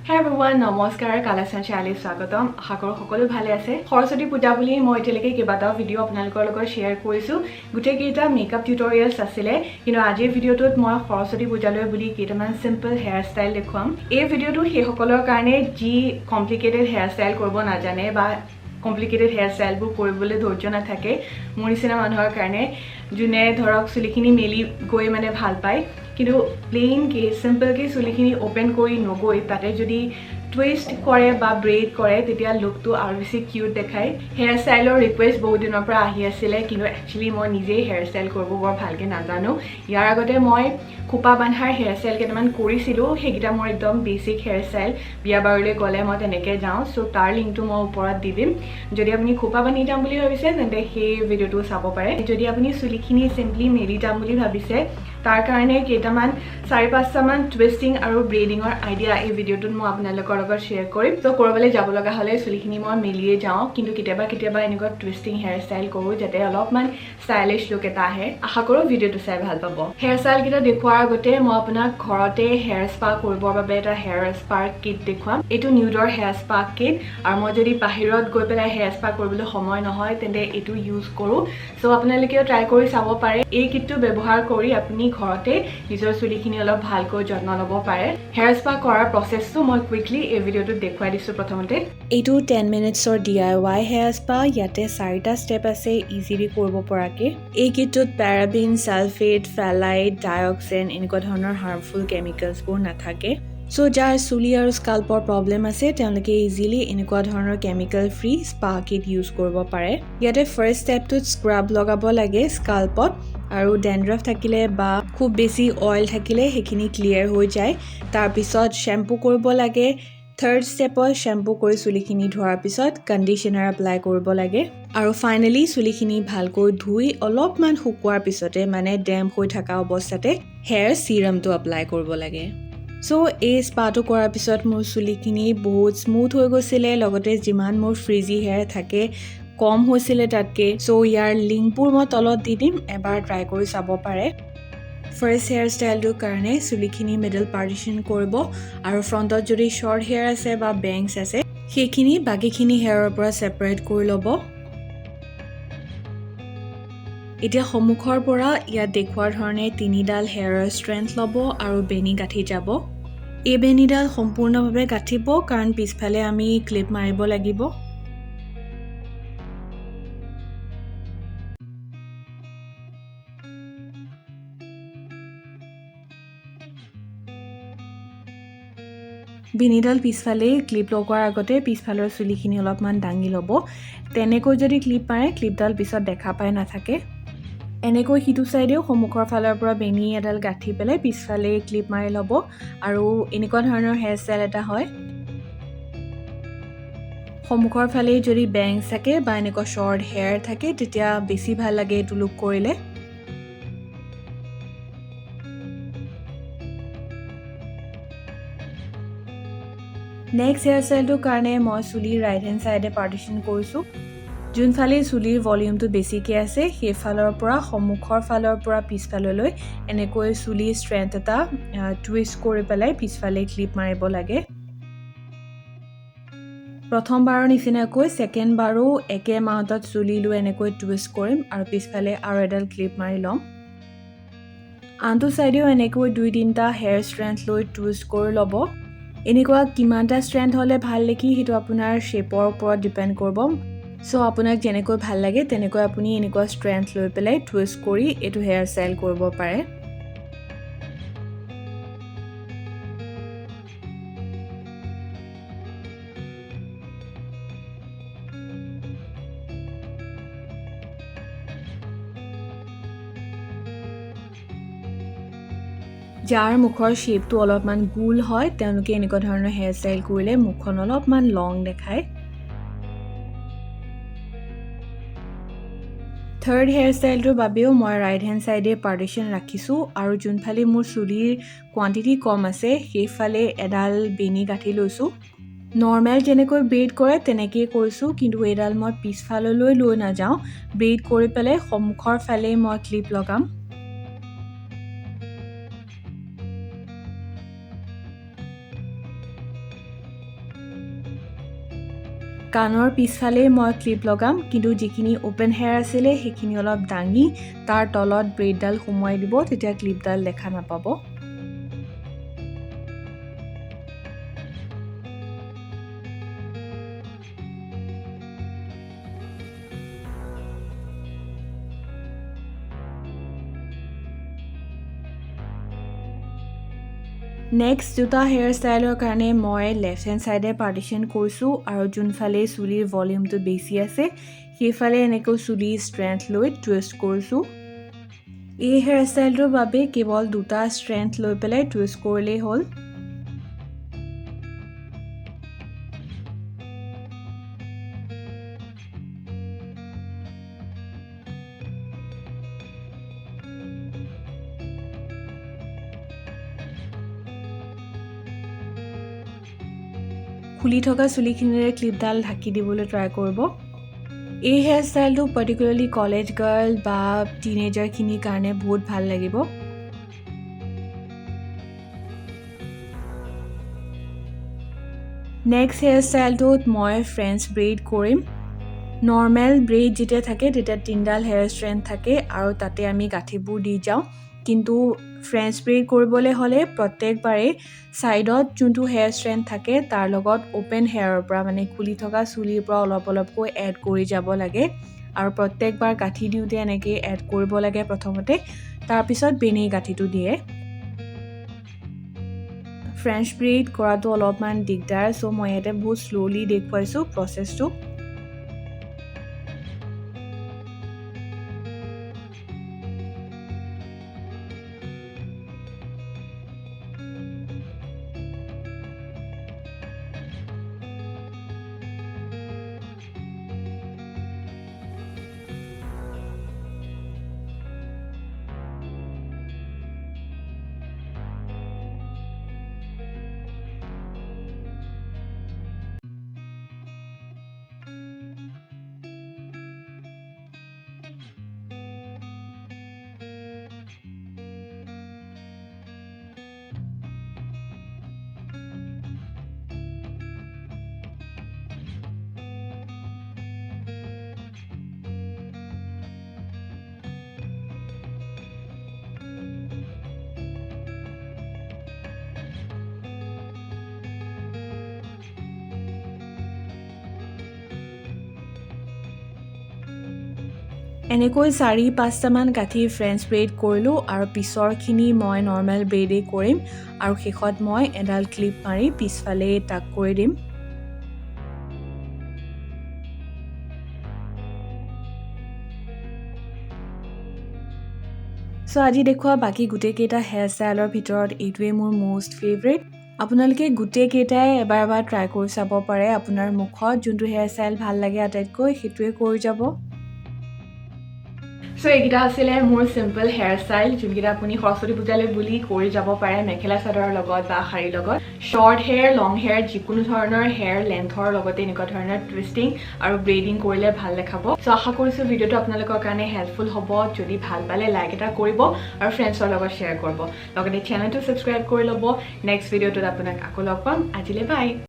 Hey everyone, নমস্কাৰ collection চ্যানেললৈ স্বাগতম। আশা কৰোঁ সকলো ভালে আছে। সৰস্বতী পূজা বুলি মই এতিয়ালৈকে কেইবাটাও ভিডিঅ' আপোনালোকৰ লগত শ্বেয়াৰ কৰিছোঁ। গোটেইকেইটা মেকআপ টিউটৰিয়েলছ আছিলে, কিন্তু আজিৰ ভিডিঅ'টোত মই সৰস্বতী পূজালৈ বুলি কেইটামান সিম্পল হেয়াৰ ষ্টাইল দেখুৱাম। এই ভিডিঅ'টো সেইসকলৰ কাৰণে যি কমপ্লিকেটেড হেয়াৰ ষ্টাইল কৰিব নাজানে বা কমপ্লিকেটেড হেয়াৰ ষ্টাইলবোৰ কৰিবলৈ ধৈৰ্য নাথাকে মোৰ নিচিনা মানুহৰ কাৰণে, যোনে ধৰক চুলিখিনি মেলি গৈ মানে ভাল পায়, কিন্তু প্লেইনকৈ চিম্পলকৈ চুলিখিনি অ'পেন কৰি নগৈ তাতে যদি টুইষ্ট কৰে বা ব্ৰেইড কৰে তেতিয়া লুকটো আৰু বেছি কিউট দেখায়। হেয়াৰ ষ্টাইলৰ ৰিকুৱেষ্ট বহুত দিনৰ পৰা আহি আছিলে, কিন্তু একচুৱেলি মই নিজেই হেয়াৰ ষ্টাইল কৰিব বৰ ভালকৈ নাজানো। ইয়াৰ আগতে মই খোপা বান্ধাৰ হেয়াৰ ষ্টাইল কেইটামান কৰিছিলোঁ, সেইকেইটা মোৰ একদম বেচিক হেয়াৰ ষ্টাইল। বিয়া বাৰুলৈ গ'লে মই তেনেকৈ যাওঁ, চ' তাৰ লিংকটো মই ওপৰত দি দিম। যদি আপুনি খোপা বান্ধি যাম বুলি ভাবিছে তেন্তে সেই ভিডিঅ'টো চাব পাৰে। যদি আপুনি চুলিখিনি চিম্পলি মেলি যাম বুলি ভাবিছে তাৰ কাৰণে কেইটামান 4-5টামান টুইষ্টিং আৰু ব্ৰেডিঙৰ আইডিয়া এই ভিডিঅ'টোত মই আপোনালোকৰ লগত শ্বেয়াৰ কৰিম। ত' ক'ৰবালৈ যাব লগা হ'লে চুলিখিনি মই মেলিয়ে যাওঁ, কিন্তু কেতিয়াবা এনেকুৱা টুইষ্টিং হেয়াৰ ষ্টাইল কৰোঁ যাতে অলপমান ষ্টাইলিছ লুক এটা আহে। আশা কৰোঁ ভিডিঅ'টো চাই ভাল পাব। হেয়াৰ ষ্টাইলকেইটা দেখুৱাৰ আগতে মই আপোনাক ঘৰতে হেয়াৰ স্পা কৰিবৰ বাবে এটা হেয়াৰ স্পা কিট দেখুৱাম। এইটো নিউডৰ হেয়াৰ স্পা কিট, আৰু মই যদি বাহিৰত গৈ পেলাই হেয়াৰ স্পা কৰিবলৈ সময় নহয় তেন্তে এইটো ইউজ কৰোঁ। চ' আপোনালোকেও ট্ৰাই কৰি চাব পাৰে। এই কিটটো ব্যৱহাৰ কৰি আপুনি ঘৰতে নিজৰ চুলিখিনি অলপ ভালকৈ যত্ন ল'ব পাৰে। হেয়াৰ স্পা কৰাৰ প্ৰচেছটো মই কুইকলি এই ভিডিঅ'টোত দেখুৱাই দিছোঁ। প্ৰথমতে এইটো 10 মিনিটছৰ DIY হেয়াৰ স্পা। ইয়াতে 4টা ষ্টেপ আছে ইজিলি কৰিব পৰাকৈ। এই কিটটোত পেৰাবিন, ছালফেট, ফেলাইট, ডাইঅক্সিন এনেকুৱা ধৰণৰ হাৰ্মফুল কেমিকেলছবোৰ নাথাকে। চ' যাৰ চুলি আৰু স্কাল্পৰ প্ৰব্লেম আছে তেওঁলোকে ইজিলি এনেকুৱা ধৰণৰ chemical free spa kit use কৰিব পাৰে। ইয়াতে ফাৰ্ষ্ট ষ্টেপটোত স্ক্ৰাব লগাব লাগে স্কাল্পত, আৰু ডেণ্ড্ৰাফ থাকিলে বা খুব বেছি অইল থাকিলে সেইখিনি ক্লিয়াৰ হৈ যায়। তাৰপিছত শ্বেম্পু কৰিব লাগে। থাৰ্ড ষ্টেপত শ্বেম্পু কৰি চুলিখিনি ধোৱাৰ পিছত কণ্ডিশ্যনাৰ এপ্লাই কৰিব লাগে, আৰু ফাইনেলি চুলিখিনি ভালকৈ ধুই অলপমান শুকোৱাৰ পিছতে মানে ডেম্প হৈ থকা অৱস্থাতে হেয়াৰ চিৰামটো এপ্লাই কৰিব লাগে। চ' এই স্পাটো কৰাৰ পিছত মোৰ চুলিখিনি বহুত স্মুথ হৈ গৈছিলে, লগতে যিমান মোৰ ফ্ৰিজি হেয়াৰ থাকে কম হৈছিলে তাতকৈ। চ' ইয়াৰ লিংকবোৰ মই তলত দি দিম, এবাৰ ট্ৰাই কৰি চাব পাৰে। ফাৰ্ষ্ট হেয়াৰ ষ্টাইলটোৰ কাৰণে চুলিখিনি মিডল পাৰ্টিশ্যন কৰিব, আৰু ফ্ৰণ্টত যদি শ্বৰ্ট হেয়াৰ আছে বা বেংছ আছে সেইখিনি বাকীখিনি হেয়াৰৰ পৰা ছেপাৰেট কৰি ল'ব। এতিয়া সন্মুখৰ পৰা ইয়াত দেখুওৱাৰ ধৰণে 3ডাল হেয়াৰৰ ষ্ট্ৰেণ্ড ল'ব আৰু বেনি গাঁঠি যাব। এই বেনিডাল সম্পূৰ্ণভাৱে গাঁঠিব, কাৰণ পিছফালে আমি ক্লিপ মাৰিব লাগিব। বেনিডাল পিছফালে ক্লিপ লগোৱাৰ আগতে পিছফালৰ চুলিখিনি অলপমান দাঙি ল'ব। তেনেকৈ যদি ক্লিপ মাৰে ক্লিপডাল পিছত দেখা পাই নাথাকে। এনেকৈ সিটো চাইডেও সন্মুখৰ ফালৰ পৰা বেনি এডাল গাঁঠি পেলাই পিছফালে ক্লিপ মাৰি ল'ব, আৰু এনেকুৱা ধৰণৰ হেয়াৰ ষ্টাইল এটা হয়। সন্মুখৰ ফালে যদি বেংছ থাকে বা এনেকুৱা শ্বৰ্ট হেয়াৰ থাকে তেতিয়া বেছি ভাল লাগে এইটো লুক কৰিলে। নেক্সট হেয়াৰ ষ্টাইলটোৰ কাৰণে মই চুলিৰ ৰাইট হেণ্ড ছাইডে পাৰ্টিশ্যন কৰিছোঁ। যোনফালে চুলিৰ ভলিউমটো বেছিকৈ আছে সেইফালৰ পৰা সন্মুখৰ ফালৰ পৰা পিছফাললৈ এনেকৈ চুলিৰ ষ্ট্ৰেণ্ড এটা টুইষ্ট কৰি পেলাই পিছফালে ক্লিপ মাৰিব লাগে। প্ৰথমবাৰৰ নিচিনাকৈ ছেকেণ্ডবাৰো একে মাউণ্টত চুলি লৈ এনেকৈ টুইষ্ট কৰিম, আৰু পিছফালে আৰু এডাল ক্লিপ মাৰি ল'ম। আনটো ছাইডেও এনেকৈ 2-3টা হেয়াৰ ষ্ট্ৰেণ্ড লৈ টুইষ্ট কৰি ল'ব। এনেকুৱা কিমানটা ষ্ট্ৰেণ্ড হ'লে ভাল দেখি সেইটো আপোনাৰ শ্বেপৰ ওপৰত ডিপেণ্ড কৰিব। চ' আপোনাক যেনেকৈ ভাল লাগে তেনেকৈ আপুনি এনেকুৱা ষ্ট্ৰেণ্ড লৈ পেলাই টুইষ্ট কৰি এইটো হেয়াৰ ষ্টাইল কৰিব পাৰে। যাৰ মুখৰ শ্বেপটো অলপমান গোল হয় তেওঁলোকে এনেকুৱা ধৰণৰ হেয়াৰ ষ্টাইল কৰিলে মুখখন অলপমান লং দেখায়। থাৰ্ড হেয়াৰ ষ্টাইলটোৰ বাবেও মই ৰাইট হেণ্ড ছাইডে পাৰ্টিশ্যন ৰাখিছোঁ, আৰু যোনফালে মোৰ চুলিৰ কোৱান্টিটি কম আছে সেইফালে এডাল বেনি গাঁঠি লৈছোঁ। নৰ্মেল যেনেকৈ ব্ৰেইড কৰে তেনেকৈয়ে কৰিছোঁ, কিন্তু এইডাল মই পিছফাললৈ লৈ নাযাওঁ। ব্ৰেইড কৰি পেলাই সন্মুখৰ ফালে মই ক্লিপ লগাম। কাণৰ পিছফালে মই ক্লিপ লগাম কিন্তু যিখিনি ওপেন হেয়াৰ আছিলে সেইখিনি অলপ দাঙি তাৰ তলত ব্ৰেডডাল সোমোৱাই দিব তেতিয়া ক্লিপডাল দেখা নাপাব নেক্সট দুটা হেয়াৰ ষ্টাইলৰ কাৰণে মই লেফ্ট হেণ্ড চাইডে পাৰ্টিশ্যন কৰিছোঁ আৰু যোনফালে চুলিৰ ভলিউমটো বেছি আছে সেইফালে এনেকৈ চুলিৰ ষ্ট্ৰেংথ লৈ টুইষ্ট কৰিছোঁ এই হেয়াৰ ষ্টাইলটোৰ বাবে কেৱল দুটা ষ্ট্ৰেংথ লৈ পেলাই টুইষ্ট কৰিলেই হ'ল খুলি থকা চুলিখিনিৰে ক্লিপডাল ঢাকি দিবলৈ ট্ৰাই কৰিব এই হেয়াৰ ষ্টাইলটো পাৰ্টিকুলাৰলি কলেজ গাৰ্ল বা টিনেজাৰখিনিৰ কাৰণে বহুত ভাল লাগিব নেক্সট হেয়াৰ ষ্টাইলটোত মই ফ্ৰেঞ্চ ব্ৰেইড কৰিম নৰ্মেল ব্ৰেইড যেতিয়া থাকে তেতিয়া তিনিডাল হেয়াৰ ষ্ট্ৰেণ্ড থাকে আৰু তাতে আমি গাঁঠিবোৰ দি যাওঁ কিন্তু ফ্ৰেঞ্চ ব্ৰেইড কৰিবলৈ হ'লে প্ৰত্যেকবাৰে ছাইডত যোনটো হেয়াৰ ষ্ট্ৰেণ্ড থাকে তাৰ লগত ওপেন হেয়াৰৰ পৰা মানে খুলি থকা চুলিৰ পৰা অলপ অলপকৈ এড কৰি যাব লাগে আৰু প্ৰত্যেকবাৰ গাঁঠি দিওঁতে এনেকৈ এড কৰিব লাগে প্ৰথমতে তাৰপিছত বেনি গাঁঠিটো দিয়ে ফ্ৰেঞ্চ ব্ৰেইড কৰাটো অলপমান দিগদাৰ চ' মই ইয়াতে বহুত শ্ল'লি দেখুৱাইছোঁ প্ৰচেছটো এনেকৈ 4-5টামান গাঁঠি ফ্ৰেঞ্চ ব্ৰেইড কৰিলোঁ আৰু পিছৰখিনি মই নৰ্মেল ব্ৰেইডেই কৰিম আৰু শেষত মই এডাল ক্লিপ মাৰি পিছফালে টাক কৰি দিম চ' আজি দেখুওৱা বাকী গোটেইকেইটা হেয়াৰ ষ্টাইলৰ ভিতৰত এইটোৱে মোৰ মষ্ট ফেভৰেট আপোনালোকে গোটেইকেইটাই এবাৰ ট্ৰাই কৰি চাব পাৰে আপোনাৰ মুখত যোনটো হেয়াৰ ষ্টাইল ভাল লাগে আটাইতকৈ সেইটোৱে কৰি যাব সো এইকেইটা আছিলে মোৰ সিম্পল হেয়াৰ ষ্টাইল যোনকেইটা আপুনি সৰস্বতী পূজালৈ বুলি কৰি যাব পাৰে মেখেলা চাদৰৰ লগত বা শাৰীৰ লগত শৰ্ট হেয়াৰ লং হেয়াৰ যিকোনো ধৰণৰ হেয়াৰ লেন্থৰ লগতে এনেকুৱা ধৰণৰ টুইষ্টিং আৰু ব্ৰেডিং কৰিলে ভাল দেখাব সো আশা কৰিছোঁ ভিডিঅ'টো আপোনালোকৰ কাৰণে হেল্পফুল হ'ব যদি ভাল পালে লাইক এটা কৰিব আৰু ফ্ৰেণ্ডছৰ লগত শ্বেয়াৰ কৰিব লগতে চেনেলটো ছাবস্ক্ৰাইব কৰি ল'ব নেক্সট ভিডিঅ'টোত আপোনাক আকৌ লগ পাম আজিলৈ বাই